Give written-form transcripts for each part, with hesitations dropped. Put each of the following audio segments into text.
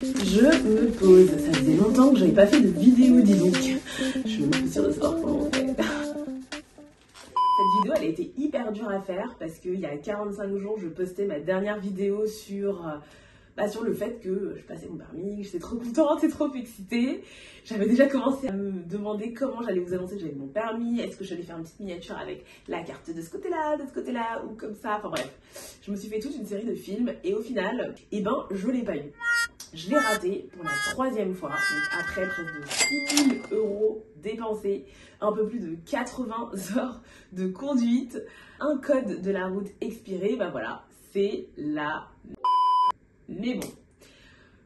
Je me pose, ça faisait longtemps que j'avais pas fait de vidéo, dis donc. Je suis même sûre de savoir comment on fait. Cette vidéo, elle a été hyper dure à faire parce qu'il y a 45 jours, je postais ma dernière vidéo sur le fait que je passais mon permis, j'étais trop contente et trop excitée. J'avais déjà commencé à me demander comment j'allais vous annoncer que j'avais mon permis, est-ce que j'allais faire une petite miniature avec la carte de ce côté-là, ou comme ça, enfin bref. Je me suis fait toute une série de films et au final, je l'ai pas eu. Je l'ai raté pour la 3e fois, donc après presque de 6 000 € dépensés, un peu plus de 80 heures de conduite, un code de la route expiré, bah voilà, c'est la... Mais bon,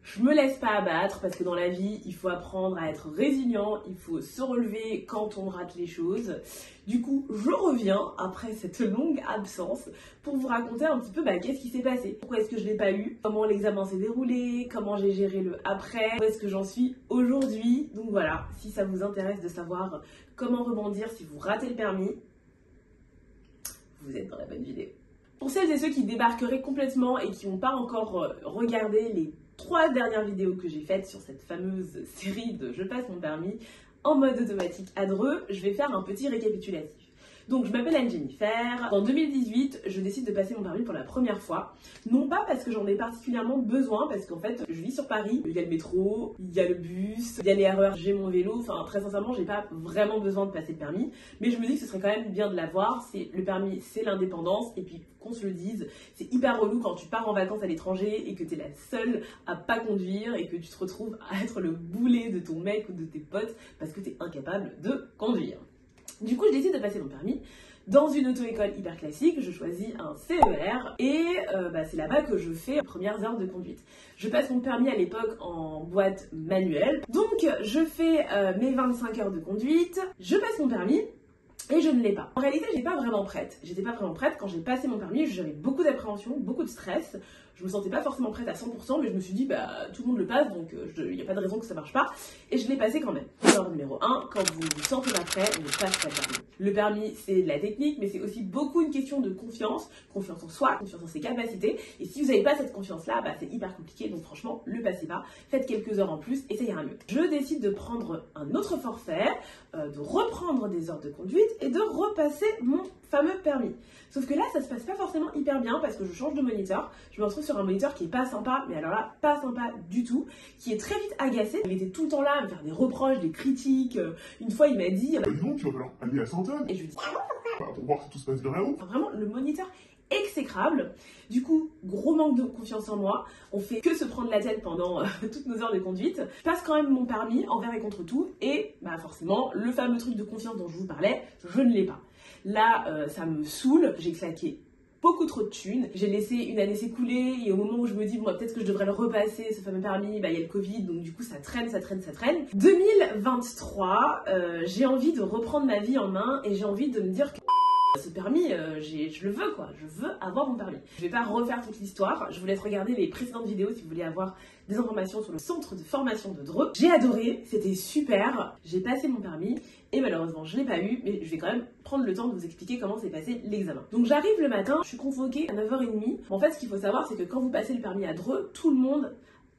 je me laisse pas abattre parce que dans la vie, il faut apprendre à être résilient, il faut se relever quand on rate les choses. Du coup, je reviens après cette longue absence pour vous raconter un petit peu qu'est-ce qui s'est passé. Pourquoi est-ce que je l'ai pas eu, comment l'examen s'est déroulé, comment j'ai géré le après, où est-ce que j'en suis aujourd'hui. Donc voilà, si ça vous intéresse de savoir comment rebondir si vous ratez le permis, vous êtes dans la bonne vidéo. Pour celles et ceux qui débarqueraient complètement et qui n'ont pas encore regardé les 3 dernières vidéos que j'ai faites sur cette fameuse série de Je passe mon permis en mode automatique à Dreux, je vais faire un petit récapitulatif. Donc je m'appelle Anne-Jennifer, en 2018 je décide de passer mon permis pour la première fois, non pas parce que j'en ai particulièrement besoin, parce qu'en fait je vis sur Paris, il y a le métro, il y a le bus, il y a les RER, j'ai mon vélo, enfin très sincèrement j'ai pas vraiment besoin de passer le permis, mais je me dis que ce serait quand même bien de l'avoir, le permis c'est l'indépendance, et puis qu'on se le dise, c'est hyper relou quand tu pars en vacances à l'étranger et que t'es la seule à pas conduire et que tu te retrouves à être le boulet de ton mec ou de tes potes parce que t'es incapable de conduire. Du coup, je décide de passer mon permis dans une auto-école hyper classique. Je choisis un CER et c'est là-bas que je fais les premières heures de conduite. Je passe mon permis à l'époque en boîte manuelle. Donc, je fais mes 25 heures de conduite, je passe mon permis et je ne l'ai pas. En réalité, j'étais pas vraiment prête. J'étais pas vraiment prête. Quand j'ai passé mon permis, j'avais beaucoup d'appréhension, beaucoup de stress. Je me sentais pas forcément prête à 100%, mais je me suis dit, tout le monde le passe, donc il n'y a pas de raison que ça marche pas. Et je l'ai passé quand même. Erreur numéro 1, quand vous vous sentez pas prêt, on ne passe pas le permis. Le permis, c'est de la technique, mais c'est aussi beaucoup une question de confiance. Confiance en soi, confiance en ses capacités. Et si vous n'avez pas cette confiance-là, c'est hyper compliqué. Donc franchement, le passez pas. Faites quelques heures en plus et ça ira mieux. Je décide de prendre un autre forfait, de reprendre des heures de conduite et de repasser mon fameux permis. Sauf que là, ça se passe pas forcément hyper bien parce que je change de moniteur. Je me retrouve sur un moniteur qui est pas sympa, mais alors là, pas sympa du tout, qui est très vite agacé. Il était tout le temps là à me faire des reproches, des critiques. Une fois, il m'a dit... non, tu vas falloir aller à Sainte-Anne. Et je lui dis... pour voir si tout se passe bien là-haut. Enfin, vraiment, le moniteur exécrable. Du coup, gros manque de confiance en moi. On fait que se prendre la tête pendant toutes nos heures de conduite. Je passe quand même mon permis envers et contre tout. Et forcément, le fameux truc de confiance dont je vous parlais, je ne l'ai pas. Là, ça me saoule. J'ai claqué beaucoup trop de thunes. J'ai laissé une année s'écouler et au moment où je me dis peut-être que je devrais le repasser, ce fameux permis, il y a le Covid, donc du coup ça traîne. 2023, j'ai envie de reprendre ma vie en main et j'ai envie de me dire que ce permis, je le veux quoi, je veux avoir mon permis. Je vais pas refaire toute l'histoire, je vous laisse regarder les précédentes vidéos si vous voulez avoir des informations sur le centre de formation de Dreux. J'ai adoré, c'était super, j'ai passé mon permis et malheureusement je l'ai pas eu, mais je vais quand même prendre le temps de vous expliquer comment s'est passé l'examen. Donc j'arrive le matin, je suis convoquée à 9h30. En fait ce qu'il faut savoir c'est que quand vous passez le permis à Dreux, tout le monde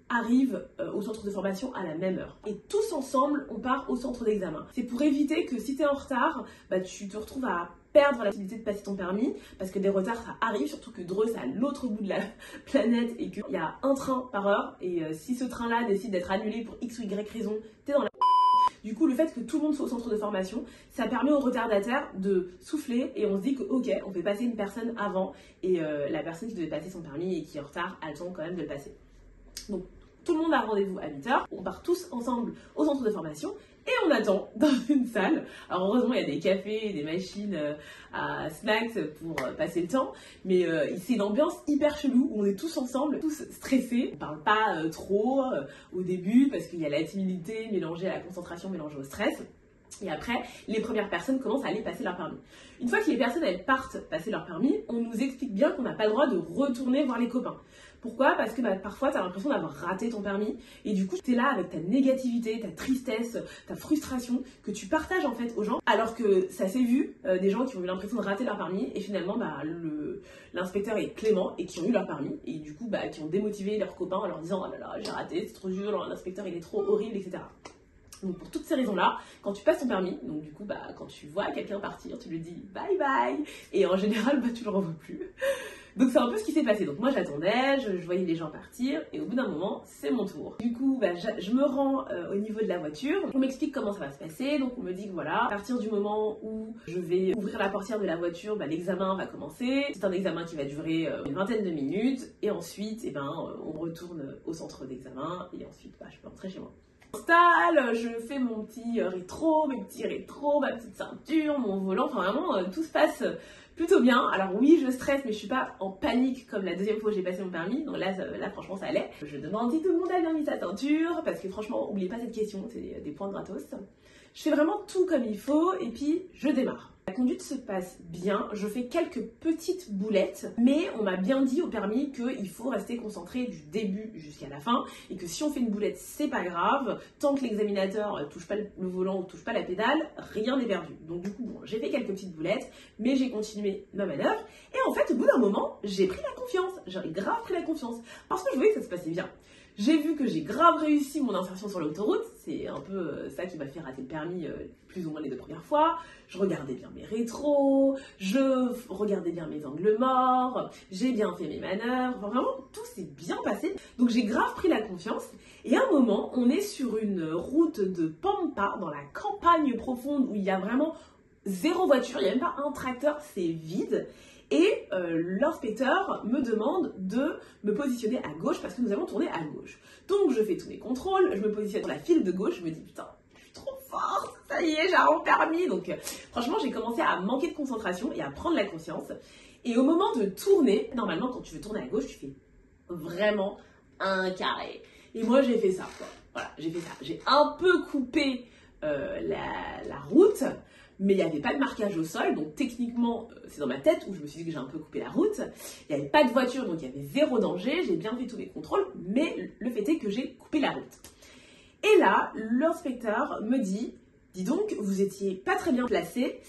arrive au centre de formation à la même heure. Et tous ensemble, on part au centre d'examen. C'est pour éviter que si tu es en retard, tu te retrouves à perdre la possibilité de passer ton permis, parce que des retards ça arrive, surtout que Dreux c'est à l'autre bout de la planète et qu'il y a un train par heure, et si ce train-là décide d'être annulé pour X ou Y raison, t'es dans la... Du coup, le fait que tout le monde soit au centre de formation, ça permet aux retardataires de souffler et on se dit que ok, on fait passer une personne avant et la personne qui devait passer son permis et qui est en retard attend quand même de le passer. Donc, tout le monde a rendez-vous à 8h, on part tous ensemble au centre de formation et on attend dans une salle. Alors heureusement il y a des cafés, des machines à snacks pour passer le temps, mais c'est une ambiance hyper chelou où on est tous ensemble, tous stressés. On parle pas trop au début parce qu'il y a la timidité mélangée à la concentration, mélangée au stress. Et après, les premières personnes commencent à aller passer leur permis. Une fois que les personnes elles partent passer leur permis, on nous explique bien qu'on n'a pas le droit de retourner voir les copains. Pourquoi? Parce que parfois, tu as l'impression d'avoir raté ton permis et du coup, tu es là avec ta négativité, ta tristesse, ta frustration que tu partages en fait aux gens alors que ça s'est vu, des gens qui ont eu l'impression de rater leur permis et finalement, l'inspecteur est clément et qui ont eu leur permis et du coup, qui ont démotivé leurs copains en leur disant « Oh là là, j'ai raté, c'est trop dur, l'inspecteur il est trop horrible, etc. » Donc pour toutes ces raisons-là, quand tu passes ton permis, donc du coup quand tu vois quelqu'un partir, tu lui dis bye bye et en général tu le revois plus. Donc c'est un peu ce qui s'est passé. Donc moi j'attendais, je voyais les gens partir et au bout d'un moment c'est mon tour. Du coup je me rends au niveau de la voiture, on m'explique comment ça va se passer. Donc on me dit que voilà, à partir du moment où je vais ouvrir la portière de la voiture, l'examen va commencer. C'est un examen qui va durer une vingtaine de minutes et ensuite on retourne au centre d'examen et ensuite je peux rentrer chez moi. Je fais mon petit rétro, mes petits rétros, ma petite ceinture, mon volant, enfin vraiment tout se passe plutôt bien. Alors oui, je stresse, mais je suis pas en panique comme la deuxième fois que j'ai passé mon permis, donc là franchement ça allait. Je demande si tout le monde a bien mis sa ceinture, parce que franchement, oubliez pas cette question, c'est des points gratos. Je fais vraiment tout comme il faut et puis je démarre. La conduite se passe bien, je fais quelques petites boulettes, mais on m'a bien dit au permis qu'il faut rester concentré du début jusqu'à la fin et que si on fait une boulette, c'est pas grave, tant que l'examinateur touche pas le volant ou touche pas la pédale, rien n'est perdu. Donc du coup, j'ai fait quelques petites boulettes, mais j'ai continué ma manœuvre et en fait, au bout d'un moment, j'ai pris la confiance, j'ai grave pris la confiance parce que je voyais que ça se passait bien. J'ai vu que j'ai grave réussi mon insertion sur l'autoroute, c'est un peu ça qui m'a fait rater le permis plus ou moins les 2 premières fois. Je regardais bien mes rétros, je regardais bien mes angles morts, j'ai bien fait mes manœuvres, enfin, vraiment tout s'est bien passé. Donc j'ai grave pris la confiance et à un moment on est sur une route de Pampa dans la campagne profonde où il y a vraiment 0 voiture, il n'y a même pas un tracteur, c'est vide. Et l'inspecteur me demande de me positionner à gauche parce que nous allons tourner à gauche. Donc je fais tous mes contrôles, je me positionne sur la file de gauche, je me dis putain, je suis trop forte, ça y est, j'ai un permis. Donc franchement, j'ai commencé à manquer de concentration et à prendre la conscience. Et au moment de tourner, normalement quand tu veux tourner à gauche, tu fais vraiment un carré. Et moi j'ai fait ça, quoi. Voilà, j'ai fait ça. J'ai un peu coupé la route. Mais il n'y avait pas de marquage au sol, donc techniquement, c'est dans ma tête où je me suis dit que j'ai un peu coupé la route. Il n'y avait pas de voiture, donc il y avait 0 danger, j'ai bien fait tous mes contrôles, mais le fait est que j'ai coupé la route. Et là, l'inspecteur me dit, dis donc, vous étiez pas très bien placé,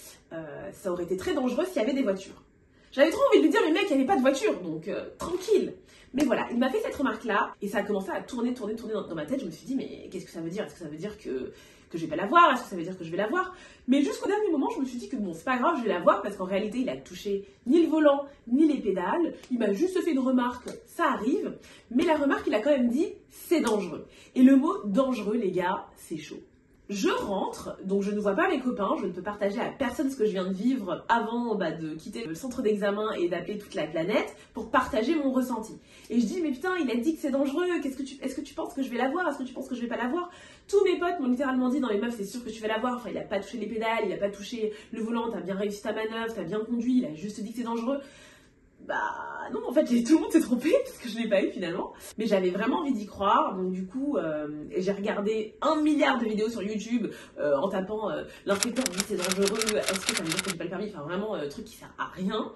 ça aurait été très dangereux s'il y avait des voitures. J'avais trop envie de lui dire, mais mec, il n'y avait pas de voiture, donc tranquille. Mais voilà, il m'a fait cette remarque-là, et ça a commencé à tourner dans ma tête. Je me suis dit, mais qu'est-ce que ça veut dire? Est-ce que ça veut dire que je vais pas la voir? Est-ce que ça veut dire que je vais la voir? Mais jusqu'au dernier moment, je me suis dit que bon, c'est pas grave, je vais la voir parce qu'en réalité, il a touché ni le volant, ni les pédales. Il m'a juste fait une remarque, ça arrive. Mais la remarque, il a quand même dit, c'est dangereux. Et le mot dangereux, les gars, c'est chaud. Je rentre, donc je ne vois pas mes copains, je ne peux partager à personne ce que je viens de vivre avant de quitter le centre d'examen et d'appeler toute la planète pour partager mon ressenti. Et je dis, mais putain, il a dit que c'est dangereux, est-ce que tu penses que je vais la voir? Est-ce que tu penses que je vais pas la voir? Tous mes potes m'ont littéralement dit, dans les meufs, c'est sûr que tu vas la voir, enfin il a pas touché les pédales, il a pas touché le volant, t'as bien réussi ta manœuvre, t'as bien conduit, il a juste dit que c'est dangereux. Non, en fait, tout le monde s'est trompé parce que je l'ai pas eu finalement. Mais j'avais vraiment envie d'y croire, donc du coup, j'ai regardé 1 milliard de vidéos sur YouTube en tapant l'inspecteur dit c'est dangereux, est-ce que ça veut dire que j'ai pas le permis? Enfin vraiment, truc qui sert à rien.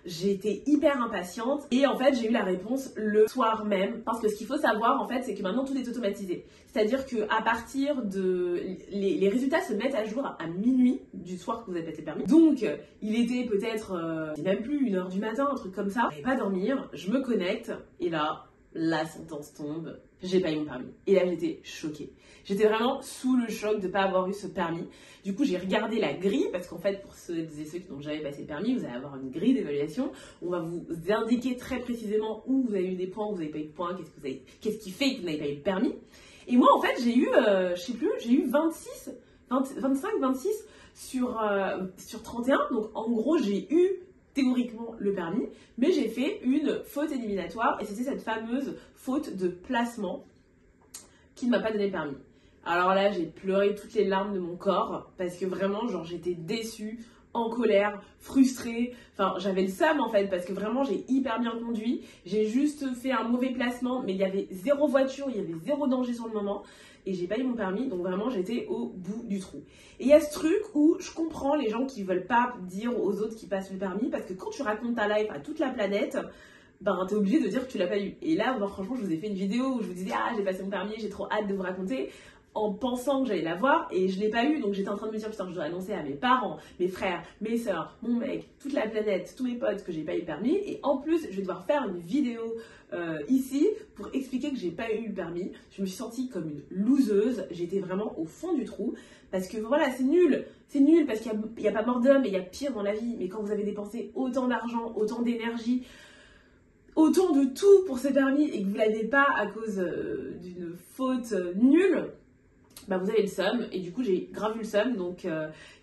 J'ai été hyper impatiente et en fait j'ai eu la réponse le soir même parce que ce qu'il faut savoir en fait c'est que maintenant tout est automatisé, c'est-à-dire que à partir de les résultats se mettent à jour à minuit du soir que vous avez passé le permis, donc il était peut-être même plus 1h du matin, un truc comme ça, je n'allais pas dormir, je me connecte et là la sentence tombe, j'ai pas eu mon permis. Et là j'étais choquée. J'étais vraiment sous le choc de ne pas avoir eu ce permis. Du coup j'ai regardé la grille, parce qu'en fait pour ceux et ceux qui n'ont jamais passé le permis, vous allez avoir une grille d'évaluation. On va vous indiquer très précisément où vous avez eu des points, où vous n'avez pas eu de points, qu'est-ce qui fait que vous n'avez pas eu le permis. Et moi en fait j'ai eu, je sais plus, j'ai eu 25-26 sur 31. Donc en gros j'ai eu théoriquement le permis, mais j'ai fait une faute éliminatoire et c'était cette fameuse faute de placement qui ne m'a pas donné le permis. Alors là, j'ai pleuré toutes les larmes de mon corps parce que vraiment, genre, j'étais déçue, en colère, frustrée. Enfin, j'avais le seum en fait parce que vraiment, j'ai hyper bien conduit. J'ai juste fait un mauvais placement, mais il y avait 0 voiture, il y avait 0 danger sur le moment. Et j'ai pas eu mon permis, donc vraiment j'étais au bout du trou. Et il y a ce truc où je comprends les gens qui veulent pas dire aux autres qui passent le permis, parce que quand tu racontes ta life à toute la planète, ben t'es obligé de dire que tu l'as pas eu. Et là, moi, franchement, je vous ai fait une vidéo où je vous disais ah j'ai passé mon permis, j'ai trop hâte de vous raconter, en pensant que j'allais l'avoir et je l'ai pas eu. Donc j'étais en train de me dire putain, je dois annoncer à mes parents, mes frères, mes sœurs, mon mec, toute la planète, tous mes potes que j'ai pas eu le permis. Et en plus, je vais devoir faire une vidéo ici pour expliquer que j'ai pas eu le permis. Je me suis sentie comme une loseuse, j'étais vraiment au fond du trou parce que voilà, c'est nul parce qu'il y a pas mort d'homme et il y a pire dans la vie. Mais quand vous avez dépensé autant d'argent, autant d'énergie, autant de tout pour ce permis et que vous l'avez pas à cause d'une faute nulle, bah vous avez le seum. Et du coup j'ai grave eu le seum. Donc il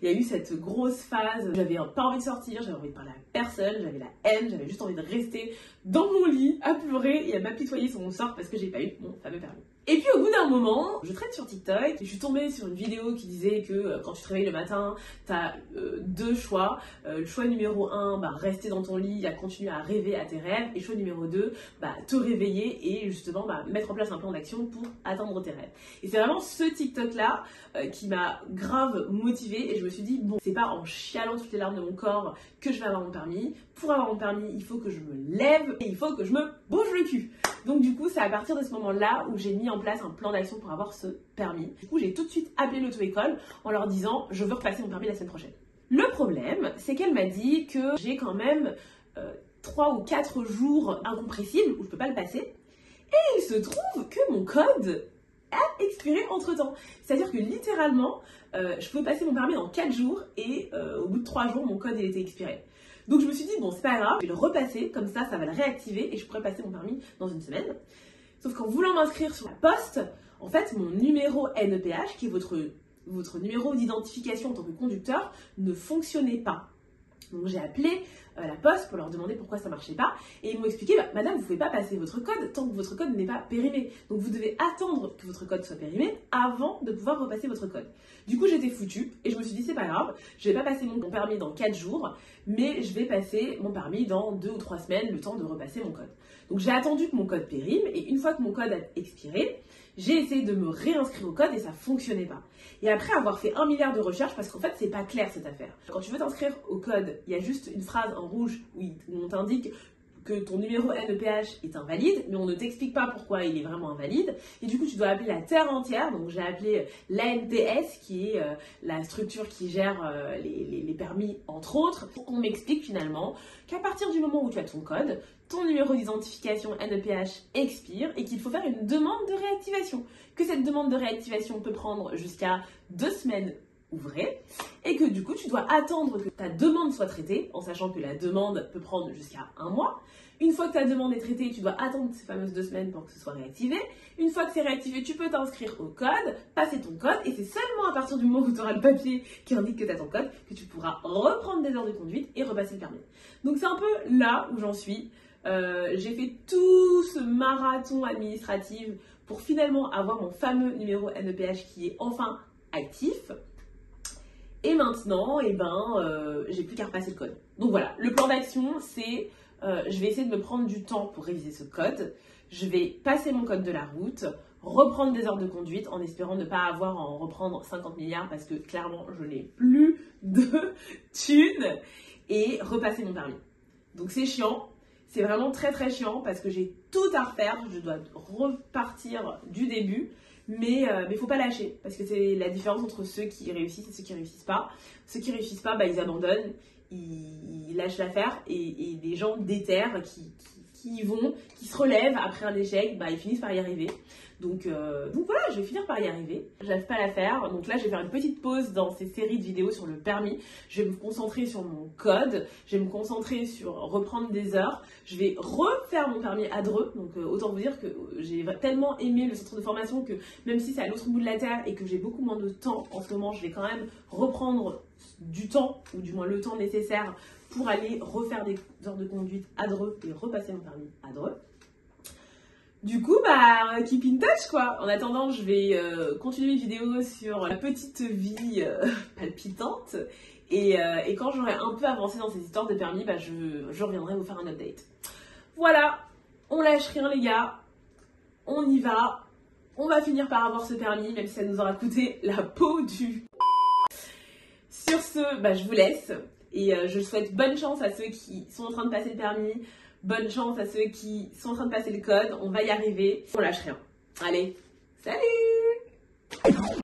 y a eu cette grosse phase, j'avais pas envie de sortir, j'avais envie de parler à personne, j'avais la haine, j'avais juste envie de rester dans mon lit à pleurer et à m'apitoyer sur mon sort parce que j'ai pas eu mon fameux permis. Et puis au bout d'un moment, je traîne sur TikTok, je suis tombée sur une vidéo qui disait que quand tu te réveilles le matin, t'as deux choix. Le choix numéro 1, bah, rester dans ton lit, à continuer à rêver à tes rêves. Et choix numéro 2, bah, te réveiller et justement bah, mettre en place un plan d'action pour atteindre tes rêves. Et c'est vraiment ce TikTok-là qui m'a grave motivée et je me suis dit, bon, c'est pas en chialant toutes les larmes de mon corps que je vais avoir mon permis. Pour avoir mon permis, il faut que je me lève et il faut que je me bouge le cul. Donc du coup, c'est à partir de ce moment-là où j'ai mis en place un plan d'action pour avoir ce permis. Du coup, j'ai tout de suite appelé l'auto-école en leur disant « je veux repasser mon permis la semaine prochaine ». Le problème, c'est qu'elle m'a dit que j'ai quand même 3 ou 4 jours incompressibles où je peux pas le passer. Et il se trouve que mon code a expiré entre-temps. C'est-à-dire que littéralement, je pouvais passer mon permis dans 4 jours et au bout de 3 jours, mon code il était expiré. Donc je me suis dit, bon, c'est pas grave, je vais le repasser, comme ça va le réactiver et je pourrai passer mon permis dans une semaine. Sauf qu'en voulant m'inscrire sur la poste, en fait, mon numéro NEPH, qui est votre numéro d'identification en tant que conducteur, ne fonctionnait pas. Donc j'ai appelé la poste pour leur demander pourquoi ça marchait pas et ils m'ont expliqué madame vous pouvez pas passer votre code tant que votre code n'est pas périmé, donc vous devez attendre que votre code soit périmé avant de pouvoir repasser votre code. Du coup j'étais foutue et je me suis dit c'est pas grave, je vais pas passer mon permis dans 4 jours mais je vais passer mon permis dans 2 ou 3 semaines, le temps de repasser mon code. Donc j'ai attendu que mon code périme et une fois que mon code a expiré, j'ai essayé de me réinscrire au code et ça fonctionnait pas. Et après avoir fait 1 milliard de recherches, parce qu'en fait c'est pas clair cette affaire. Quand tu veux t'inscrire au code, il y a juste une phrase en rouge où on t'indique que ton numéro NEPH est invalide, mais on ne t'explique pas pourquoi il est vraiment invalide. Et du coup, tu dois appeler la terre entière. Donc, j'ai appelé l'ANTS, qui est la structure qui gère les permis, entre autres. On m'explique finalement qu'à partir du moment où tu as ton code, ton numéro d'identification NEPH expire et qu'il faut faire une demande de réactivation. Que cette demande de réactivation peut prendre jusqu'à 2 semaines ouvrées et que du coup tu dois attendre que ta demande soit traitée en sachant que la demande peut prendre jusqu'à 1 mois. Une fois que ta demande est traitée, tu dois attendre ces fameuses 2 semaines pour que ce soit réactivé. Une fois que c'est réactivé, tu peux t'inscrire au code, passer ton code et c'est seulement à partir du moment où tu auras le papier qui indique que tu as ton code que tu pourras reprendre des heures de conduite et repasser le permis. Donc c'est un peu là où j'en suis. J'ai fait tout ce marathon administratif pour finalement avoir mon fameux numéro NEPH qui est enfin actif. Et maintenant, j'ai plus qu'à repasser le code. Donc voilà, le plan d'action, c'est je vais essayer de me prendre du temps pour réviser ce code. Je vais passer mon code de la route, reprendre des heures de conduite en espérant ne pas avoir à en reprendre 50 milliards parce que clairement, je n'ai plus de thunes et repasser mon permis. Donc c'est chiant. C'est vraiment très très chiant parce que j'ai tout à refaire, je dois repartir du début, mais faut pas lâcher parce que c'est la différence entre ceux qui réussissent et ceux qui réussissent pas. Ceux qui réussissent pas, ils abandonnent, ils lâchent l'affaire et des gens déterrent qui y vont, qui se relèvent après un échec, ils finissent par y arriver. Donc voilà, je vais finir par y arriver. J'arrive pas à la faire, donc là je vais faire une petite pause dans ces séries de vidéos sur le permis. Je vais me concentrer sur mon code, je vais me concentrer sur reprendre des heures. Je vais refaire mon permis à Dreux, donc autant vous dire que j'ai tellement aimé le centre de formation que même si c'est à l'autre bout de la terre et que j'ai beaucoup moins de temps en ce moment, je vais quand même reprendre du temps, ou du moins le temps nécessaire pour aller refaire des heures de conduite à Dreux et repasser mon permis à Dreux. Du coup, keep in touch quoi. En attendant, je vais continuer mes vidéos sur la petite vie palpitante. Et quand j'aurai un peu avancé dans ces histoires de permis, je reviendrai vous faire un update. Voilà, on lâche rien les gars. On y va. On va finir par avoir ce permis, même si ça nous aura coûté la peau du... Sur ce, je vous laisse. Et je souhaite bonne chance à ceux qui sont en train de passer le permis. Bonne chance à ceux qui sont en train de passer le code. On va y arriver. On lâche rien. Allez, salut!